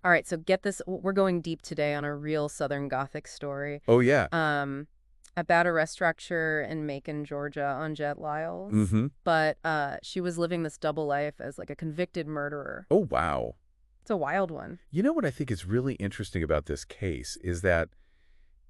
All right, so get this. We're going deep today on a real Southern Gothic story. Oh, yeah. About a restaurateur in Macon, Georgia, Anjette Lyles. Mm-hmm. But she was living this double life as like a convicted murderer. Oh, wow. It's a wild one. You know what I think is really interesting about this case is that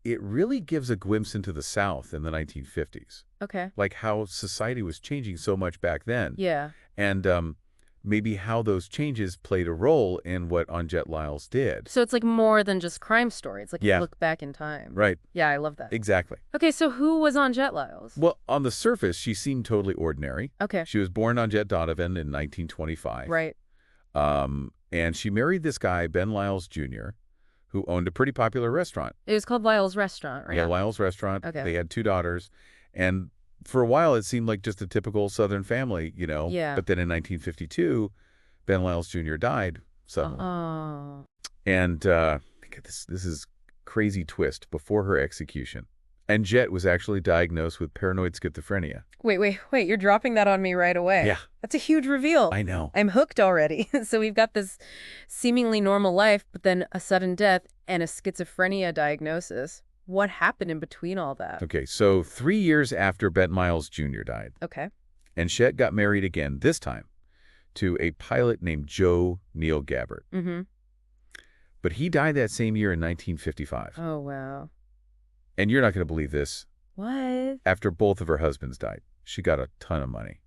it really gives a glimpse into the South in the 1950s. Okay. Like how society was changing so much back then. Yeah. And maybe how those changes played a role in what Anjette Lyles did. So it's like more than just crime story. It's like Yeah. a look back in time. Right. Yeah, I love that. Exactly. Okay, so who was Anjette Lyles? Well, on the surface, she seemed totally ordinary. Okay. She was born Anjette Donovan in 1925. Right. And she married this guy, Ben Lyles Jr., who owned a pretty popular restaurant. It was called Lyles Restaurant, right? Yeah, Lyles Restaurant. Okay. They had 2 daughters. And for a while, it seemed like just a typical Southern family, you know. Yeah. But then in 1952, Ben Lyles Jr. died suddenly. Oh. And this is crazy twist before her execution. Anjette was actually diagnosed with paranoid schizophrenia. Wait. You're dropping that on me right away. Yeah. That's a huge reveal. I know. I'm hooked already. So we've got this seemingly normal life, but then a sudden death and a schizophrenia diagnosis. What happened in between all that? Okay, so 3 years after Ben Lyles Jr. died, Okay. Anjette got married again, this time, to a pilot named Joe Neil Gabbard. Mm-hmm. But he died that same year in 1955. Oh, wow. And you're not going to believe this. What? After both of her husbands died, she got a ton of money.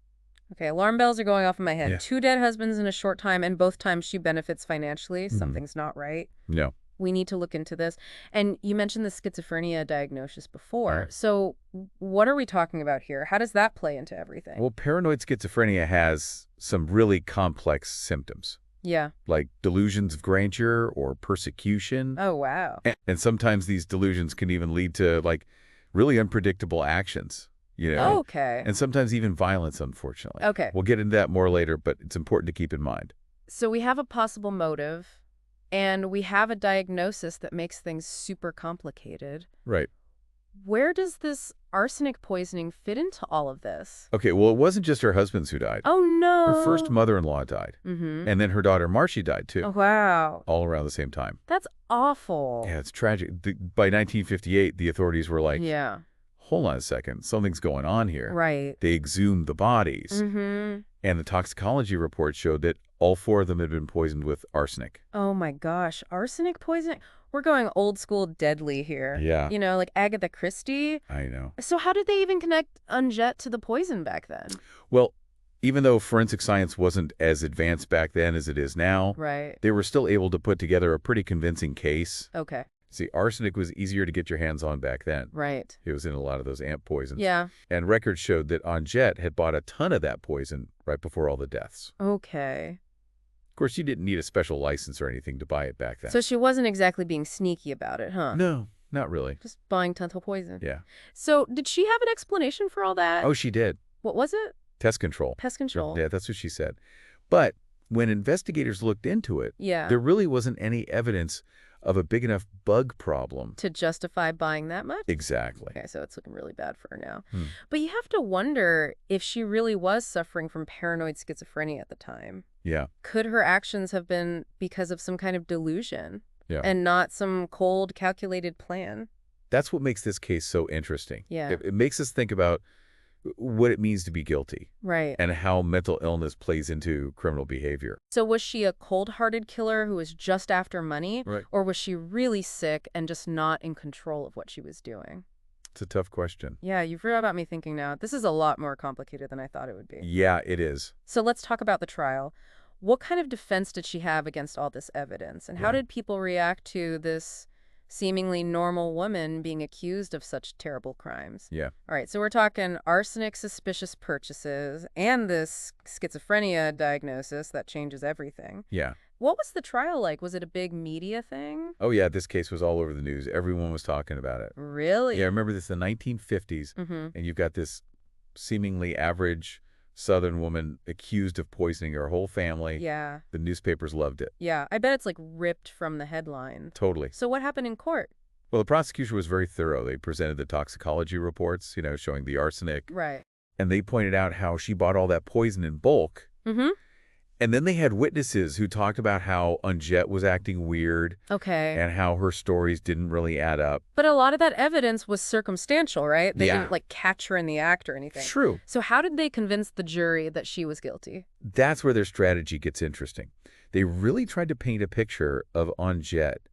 Okay, alarm bells are going off in my head. Yeah. 2 dead husbands in a short time, and both times she benefits financially. Something's not right. No. We need to look into this. And you mentioned the schizophrenia diagnosis before. Yeah. So what are we talking about here? How does that play into everything? Well, paranoid schizophrenia has some really complex symptoms, Yeah. like delusions of grandeur or persecution. Oh, wow. And sometimes these delusions can even lead to, like, really unpredictable actions, you know? Okay. And sometimes even violence, unfortunately. Okay. We'll get into that more later, but it's important to keep in mind. So we have a possible motive, and we have a diagnosis that makes things super complicated. Right. Where does this arsenic poisoning fit into all of this? Okay, well, it wasn't just her husbands who died. Oh, no. Her first mother-in-law died. Mm-hmm. And then her daughter, Marcy, died, too. Oh, wow. All around the same time. That's awful. Yeah, it's tragic. By 1958, the authorities were like, Yeah. hold on a second, something's going on here. Right. They exhumed the bodies. Mm-hmm. And the toxicology report showed that all 4 of them had been poisoned with arsenic. Oh, my gosh. Arsenic poisoning? We're going old school deadly here. Yeah. You know, like Agatha Christie. I know. So how did they even connect Anjette to the poison back then? Well, even though forensic science wasn't as advanced back then as it is now, Right. they were still able to put together a pretty convincing case. Okay. See, arsenic was easier to get your hands on back then. Right. It was in a lot of those ant poisons. Yeah. And records showed that Anjette had bought a ton of that poison right before all the deaths. Okay. Of course, she didn't need a special license or anything to buy it back then. So she wasn't exactly being sneaky about it, huh? No, not really. Just buying dental poison. Yeah. So did she have an explanation for all that? Oh, she did. What was it? Test control. Pest control. Yeah, that's what she said. But when investigators looked into it, Yeah. there really wasn't any evidence of a big enough bug problem. To justify buying that much? Exactly. Okay, so it's looking really bad for her now. Hmm. But you have to wonder if she really was suffering from paranoid schizophrenia at the time. Yeah. Could her actions have been because of some kind of delusion Yeah. and not some cold, calculated plan? That's what makes this case so interesting. Yeah. It makes us think about what it means to be guilty Right. and how mental illness plays into criminal behavior. So was she a cold-hearted killer who was just after money? Right. Or was she really sick and just not in control of what she was doing? It's a tough question. Yeah, you've really got me thinking now. This is a lot more complicated than I thought it would be. Yeah, it is. So let's talk about the trial. What kind of defense did she have against all this evidence? And how Yeah. did people react to this seemingly normal woman being accused of such terrible crimes? Yeah. All right, so we're talking arsenic suspicious purchases and this schizophrenia diagnosis that changes everything. Yeah. What was the trial like? Was it a big media thing? Oh, yeah, this case was all over the news. Everyone was talking about it. Really? Yeah, I remember this in the 1950s, Mm-hmm. and you've got this seemingly average Southern woman accused of poisoning her whole family. Yeah. The newspapers loved it. Yeah, I bet it's like ripped from the headline. Totally. So what happened in court? Well, the prosecution was very thorough. They presented the toxicology reports, showing the arsenic. Right. And they pointed out how she bought all that poison in bulk. Mm-hmm. And then they had witnesses who talked about how Anjette was acting weird Okay. and how her stories didn't really add up. But a lot of that evidence was circumstantial, right? They Yeah. didn't, like, catch her in the act or anything. True. So how did they convince the jury that she was guilty? That's where their strategy gets interesting. They really tried to paint a picture of Anjette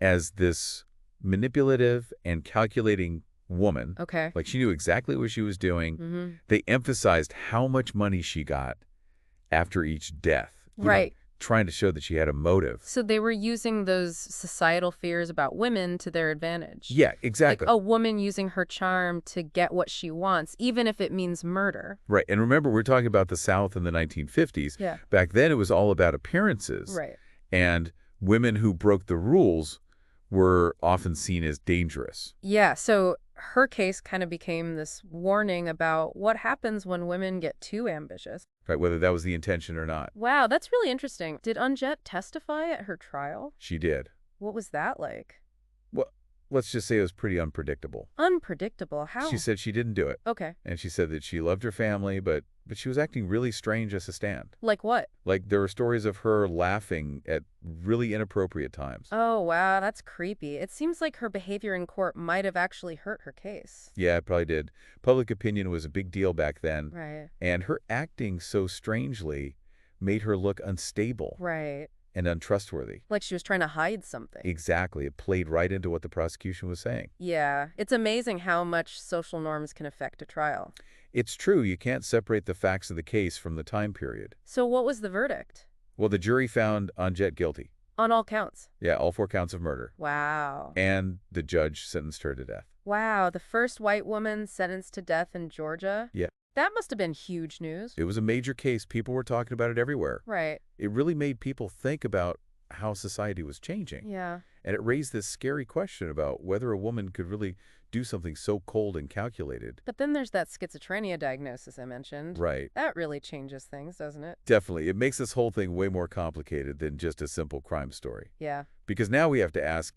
as this manipulative and calculating woman. Okay. Like she knew exactly what she was doing. Mm-hmm. They emphasized how much money she got after each death. Right. Trying to show that she had a motive. So they were using those societal fears about women to their advantage. Yeah, exactly. Like a woman using her charm to get what she wants, even if it means murder. Right. And remember, we're talking about the South in the 1950s. Yeah. Back then, it was all about appearances. Right. And women who broke the rules were often seen as dangerous. Yeah, so her case kind of became this warning about what happens when women get too ambitious. Right, whether that was the intention or not. Wow, that's really interesting. Did Anjette testify at her trial? She did. What was that like? Well, let's just say it was pretty unpredictable. Unpredictable? How? She said she didn't do it. Okay. And she said that she loved her family, but she was acting really strange as a stand. Like what? Like there were stories of her laughing at really inappropriate times. Oh, wow, that's creepy. It seems like her behavior in court might have actually hurt her case. Yeah, it probably did. Public opinion was a big deal back then. Right. And her acting so strangely made her look unstable Right. and untrustworthy. Like she was trying to hide something. Exactly. It played right into what the prosecution was saying. Yeah. It's amazing how much social norms can affect a trial. It's true, you can't separate the facts of the case from the time period. So what was the verdict? Well, the jury found Anjette guilty. On all counts. Yeah, all 4 counts of murder. Wow. And the judge sentenced her to death. Wow, the first white woman sentenced to death in Georgia? Yeah. That must have been huge news. It was a major case. People were talking about it everywhere. Right. It really made people think about how society was changing. Yeah. And it raised this scary question about whether a woman could really do something so cold and calculated. But then there's that schizophrenia diagnosis I mentioned. Right. That really changes things, doesn't it? Definitely. It makes this whole thing way more complicated than just a simple crime story. Yeah. Because now we have to ask,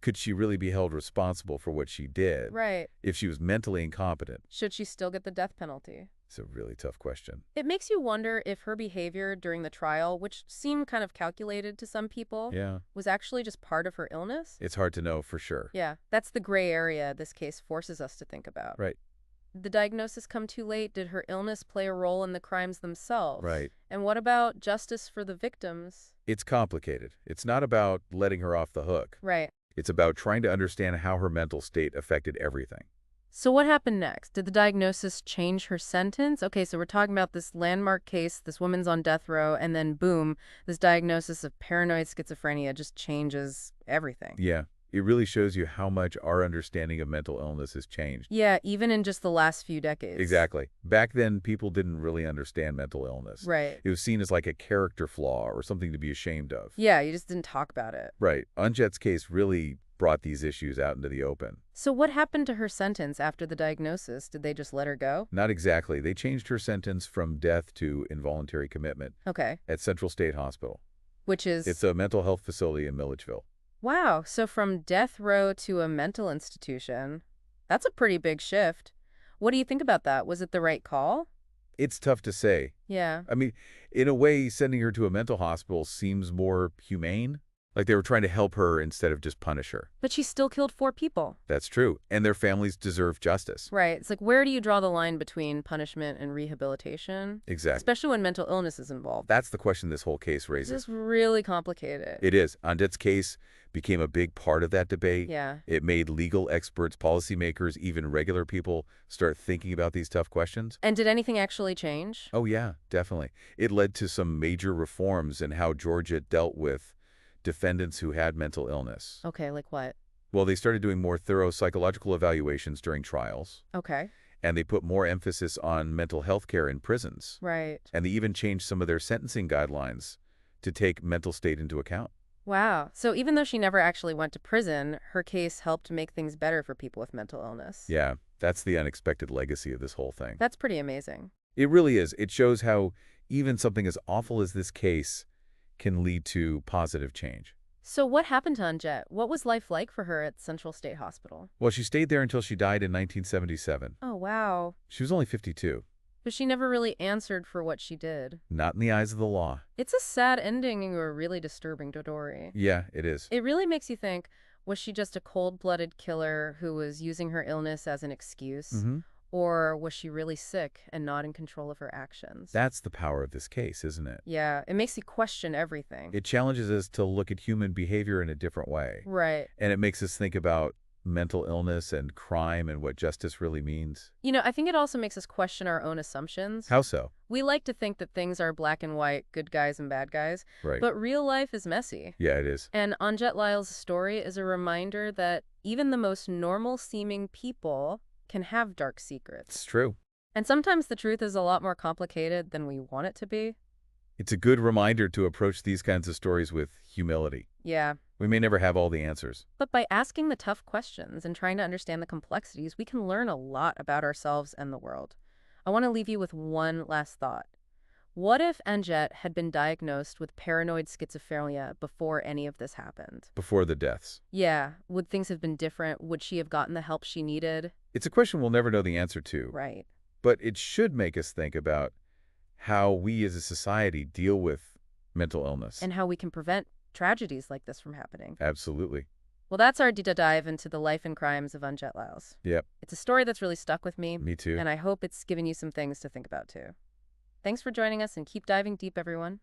could she really be held responsible for what she did? Right. If she was mentally incompetent? Should she still get the death penalty? It's a really tough question. It makes you wonder if her behavior during the trial, which seemed kind of calculated to some people, Yeah. was actually just part of her illness. It's hard to know for sure. Yeah, that's the gray area this case forces us to think about. Right. Did the diagnosis come too late? Did her illness play a role in the crimes themselves? Right. And what about justice for the victims? It's complicated. It's not about letting her off the hook. Right. It's about trying to understand how her mental state affected everything. So what happened next? Did the diagnosis change her sentence? Okay, so we're talking about this landmark case, this woman's on death row, and then boom, this diagnosis of paranoid schizophrenia just changes everything. Yeah. It really shows you how much our understanding of mental illness has changed. Yeah, even in just the last few decades. Exactly. Back then, people didn't really understand mental illness. Right. It was seen as like a character flaw or something to be ashamed of. Yeah, you just didn't talk about it. Right. Anjette's case really brought these issues out into the open. So what happened to her sentence after the diagnosis? Did they just let her go? Not exactly. They changed her sentence from death to involuntary commitment Okay. at Central State Hospital. Which is... It's a mental health facility in Milledgeville. Wow, so from death row to a mental institution. That's a pretty big shift. What do you think about that? Was it the right call? It's tough to say. Yeah. I mean, in a way, sending her to a mental hospital seems more humane. Like they were trying to help her instead of just punish her. But she still killed 4 people. That's true. And their families deserve justice. Right. It's like, where do you draw the line between punishment and rehabilitation? Exactly. Especially when mental illness is involved. That's the question this whole case It's raises. just really complicated. It is. Anjette's case became a big part of that debate. Yeah. It made legal experts, policymakers, even regular people start thinking about these tough questions. And did anything actually change? Oh, yeah, definitely. It led to some major reforms in how Georgia dealt with defendants who had mental illness. Okay, like what? Well, they started doing more thorough psychological evaluations during trials, Okay. and they put more emphasis on mental health care in prisons. Right. And they even changed some of their sentencing guidelines to take mental state into account. Wow. So even though she never actually went to prison, her case helped make things better for people with mental illness. Yeah, that's the unexpected legacy of this whole thing. That's pretty amazing. It really is. It shows how even something as awful as this case can lead to positive change. So what happened to Anjette? What was life like for her at Central State Hospital? Well, she stayed there until she died in 1977. Oh, wow. She was only 52. But she never really answered for what she did. Not in the eyes of the law. It's a sad ending and a really disturbing to Dory. Yeah, it is. It really makes you think, was she just a cold-blooded killer who was using her illness as an excuse? Mm-hmm. Or was she really sick and not in control of her actions? That's the power of this case, isn't it? Yeah, it makes you question everything. It challenges us to look at human behavior in a different way. Right. And it makes us think about mental illness and crime and what justice really means. I think it also makes us question our own assumptions. How so? We like to think that things are black and white, good guys and bad guys, Right. but real life is messy. Yeah, it is. And Anjette Lyles' story is a reminder that even the most normal-seeming people can have dark secrets. It's true. And sometimes the truth is a lot more complicated than we want it to be. It's a good reminder to approach these kinds of stories with humility. Yeah. We may never have all the answers. But by asking the tough questions and trying to understand the complexities, we can learn a lot about ourselves and the world. I want to leave you with one last thought. What if Anjette had been diagnosed with paranoid schizophrenia before any of this happened? Before the deaths. Yeah. Would things have been different? Would she have gotten the help she needed? It's a question we'll never know the answer to. Right. But it should make us think about how we as a society deal with mental illness. And how we can prevent tragedies like this from happening. Absolutely. Well, that's our deep dive into the life and crimes of Anjette Lyles. Yep. It's a story that's really stuck with me. Me too. And I hope it's given you some things to think about too. Thanks for joining us and keep diving deep, everyone.